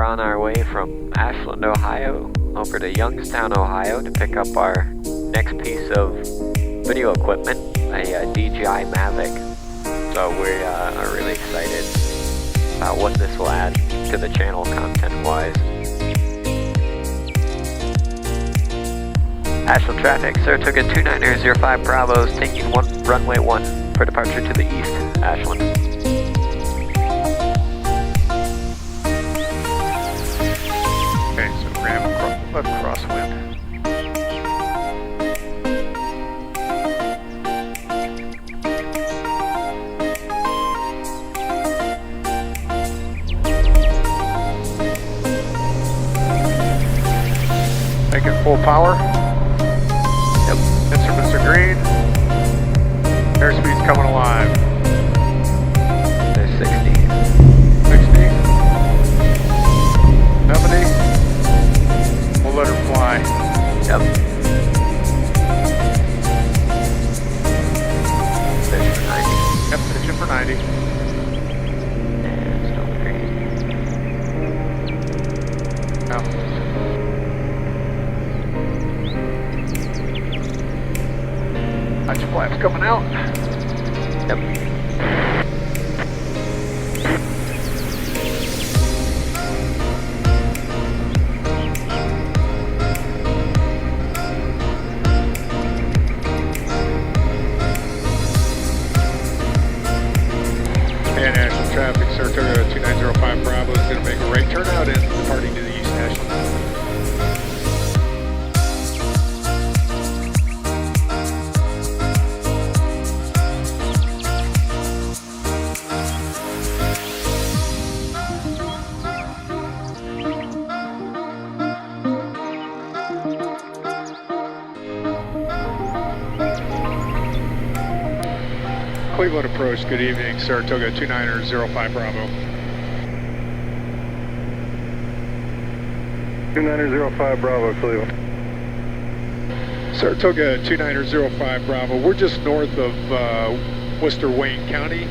on our way from Ashland, Ohio, over to Youngstown, Ohio to pick up our next piece of video equipment, a DJI Mavic. So we are really excited about what this will add to the channel content-wise. Ashland traffic, Saratoga 2905 Bravo is taking runway 1 for departure to the east, Ashland. Okay, so we're going to have a left crosswind. Make it full power. Yep. Instruments are green. Airspeed's coming alive. There's 60. 60. 70. We'll let her fly. Yep. Pitch for 90. Yep, pitch it for 90. And still green. Now. Hatch flaps coming out. Yep. And Ashland traffic, Saratoga 2905 Bravo is going to make a right turn out and departing to the east, Ashland. Cleveland approach, good evening, Saratoga 2905 Bravo. 2905 Bravo, Cleveland. Saratoga 2905 Bravo, we're just north of Worcester, Wayne County.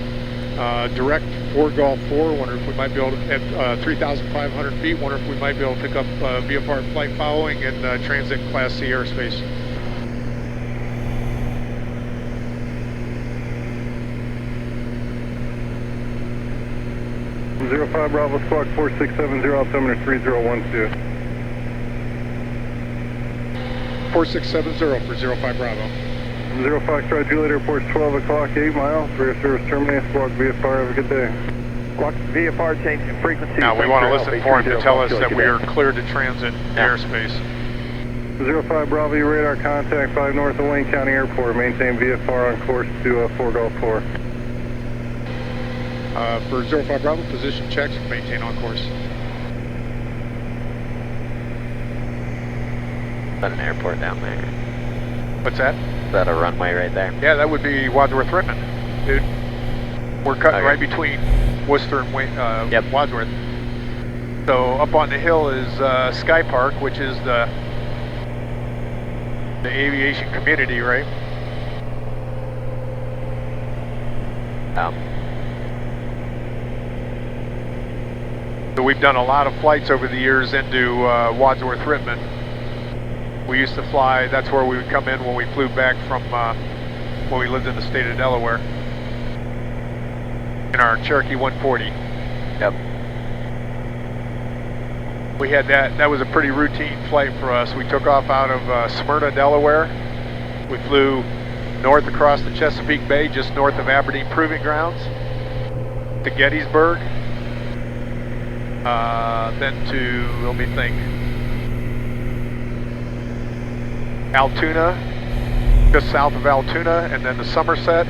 Direct for Golf 4, wonder if we might be able to, at 3,500 feet, wonder if we might be able to pick up VFR flight following and transit Class C airspace. Zero 05 Bravo Squawk 4670, altimeter 3012. 4670 for 05 Bravo. 0 Foxtrot Juliet Airport's 12 o'clock, 8 miles, rear service terminated, Squawk VFR, have a good day. Squawk VFR changing frequency. Now we want to listen for him to tell us that we are clear to transit airspace. 05 Bravo, your radar contact 5 north of Wayne County Airport, maintain VFR on course to 4 Golf 4. For 05 Bravo, position checks, maintain on course. Is that an airport down there? What's that? Is that a runway right there? Yeah, that would be Wadsworth Rittman, dude. We're cutting right between Worcester and Wadsworth. So up on the hill is Sky Park, which is the aviation community, right? So we've done a lot of flights over the years into Wadsworth Rittman. We used to fly, that's where we would come in when we flew back from when we lived in the state of Delaware. In our Cherokee 140. Yep. We had that was a pretty routine flight for us. We took off out of Smyrna, Delaware. We flew north across the Chesapeake Bay, just north of Aberdeen Proving Grounds, to Gettysburg. Then to, let me think, Altoona, just south of Altoona, and then to Somerset,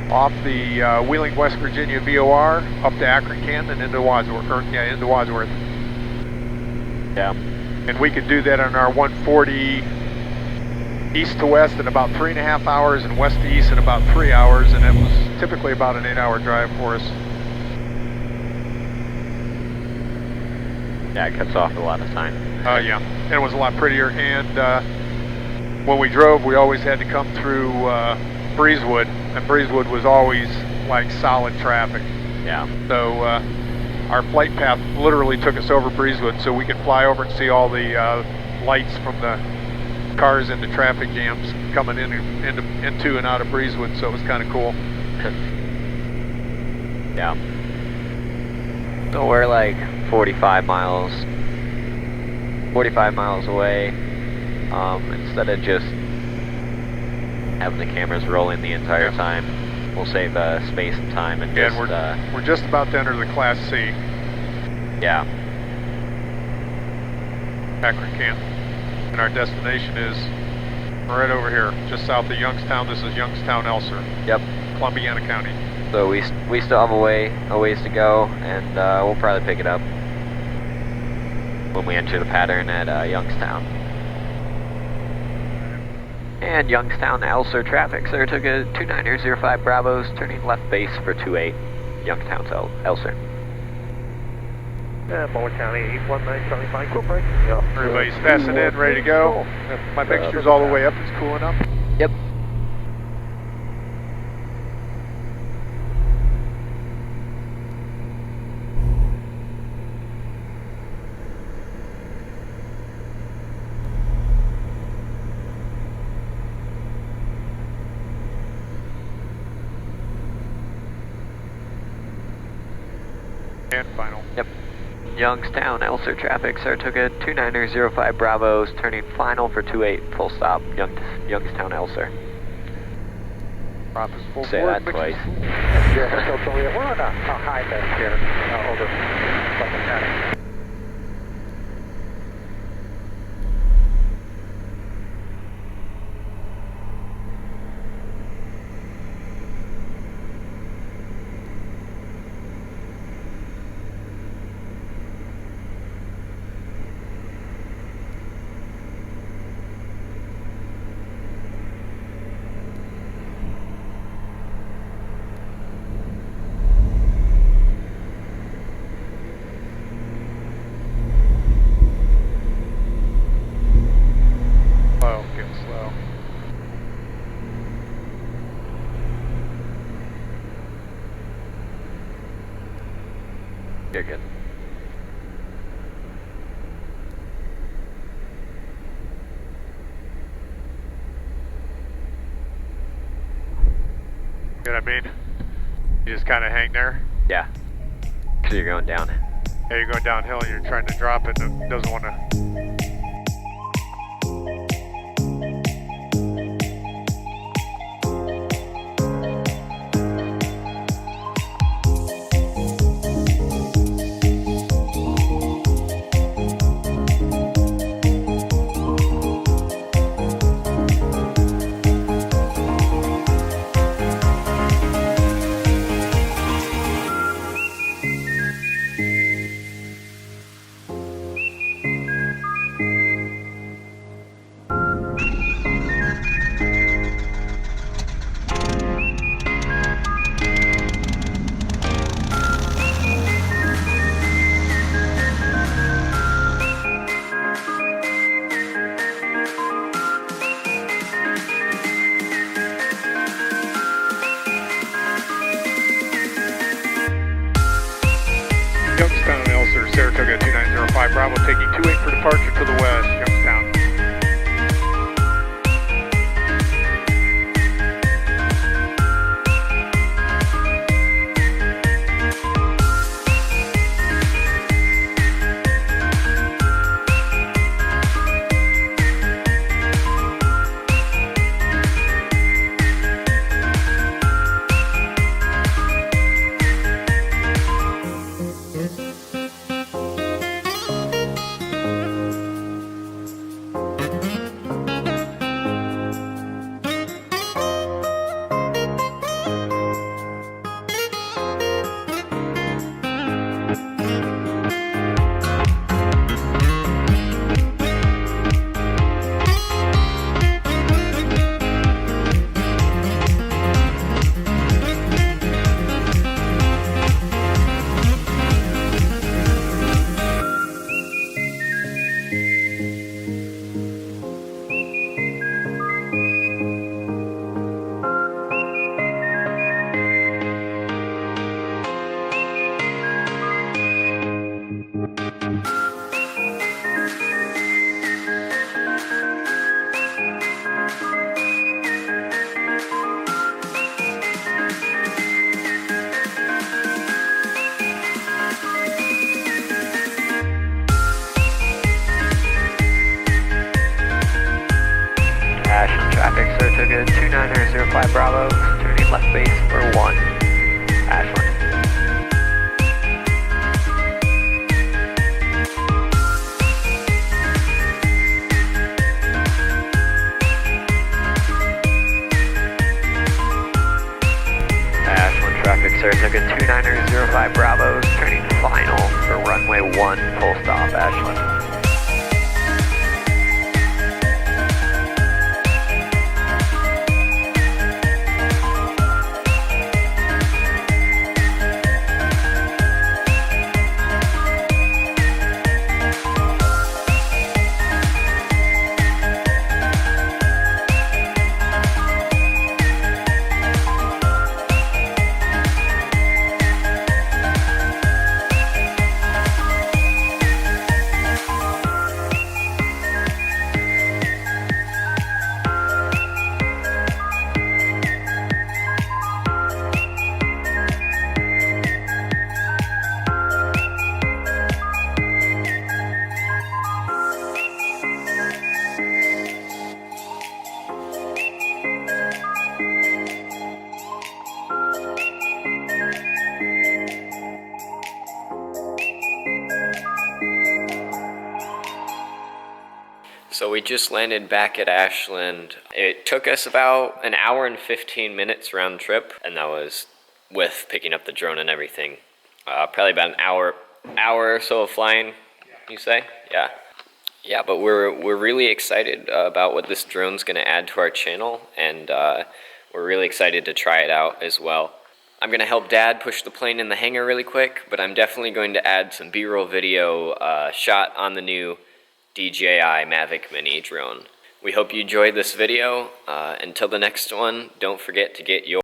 off the Wheeling, West Virginia VOR, up to Akron, Canton, and into Wadsworth, into Wadsworth. Yeah. And we could do that on our 140 east to west in about 3.5 hours and west to east in about 3 hours, and it was typically about an 8-hour drive for us. Yeah, it cuts off a lot of time. Yeah, and it was a lot prettier, and when we drove, we always had to come through Breezewood, and Breezewood was always like solid traffic. Yeah. So our flight path literally took us over Breezewood, so we could fly over and see all the lights from the cars into traffic jams coming into and out of Breezewood, so it was kind of cool. Yeah. So we're like 45 miles away. Instead of just having the cameras rolling the entire time, we'll save space and time and just... we're just about to enter the Class C. Yeah. Packard Camp. And our destination is right over here, just south of Youngstown. This is Youngstown, Elser. Yep. Columbiana County. So we still have a ways to go, and we'll probably pick it up when we enter the pattern at Youngstown. And Youngstown Elser traffic, sir, took a 2905 Bravos, turning left base for 28, Youngstown Elser. Bowen County, 819, Charlie 5, quick break. Everybody's passing in, ready to go. My mixture's all the way up, it's cooling up. Yep. And final. Yep. Youngstown Elser traffic, sir, took a 2905 Bravos, turning final for 28, full stop, Youngstown Elser. Prop is full Say forward, that twice. Yeah, so we're on a high best here over Suffolk County. Slow, getting slow. You're good. You know what I mean? You just kind of hang there. Yeah. So you're going down. Yeah, you're going downhill and you're trying to drop it and it doesn't want to. Youngstown Elser, Saratoga 2905 Bravo, taking 28 for departure to the west, Youngstown. traffic, Saratoga 2905 Bravo, turning left base for 1, Ashland. Ashland traffic, Saratoga 2905 Bravo, turning final for runway 1, full stop, Ashland. So we just landed back at Ashland. It took us about an hour and 15 minutes round trip, and that was with picking up the drone and everything. Probably about an hour or so of flying, you say? Yeah. Yeah, but we're really excited about what this drone's going to add to our channel, and we're really excited to try it out as well. I'm going to help Dad push the plane in the hangar really quick, but I'm definitely going to add some B-roll video shot on the new DJI Mavic Mini drone. We hope you enjoyed this video. Until the next one, don't forget to get your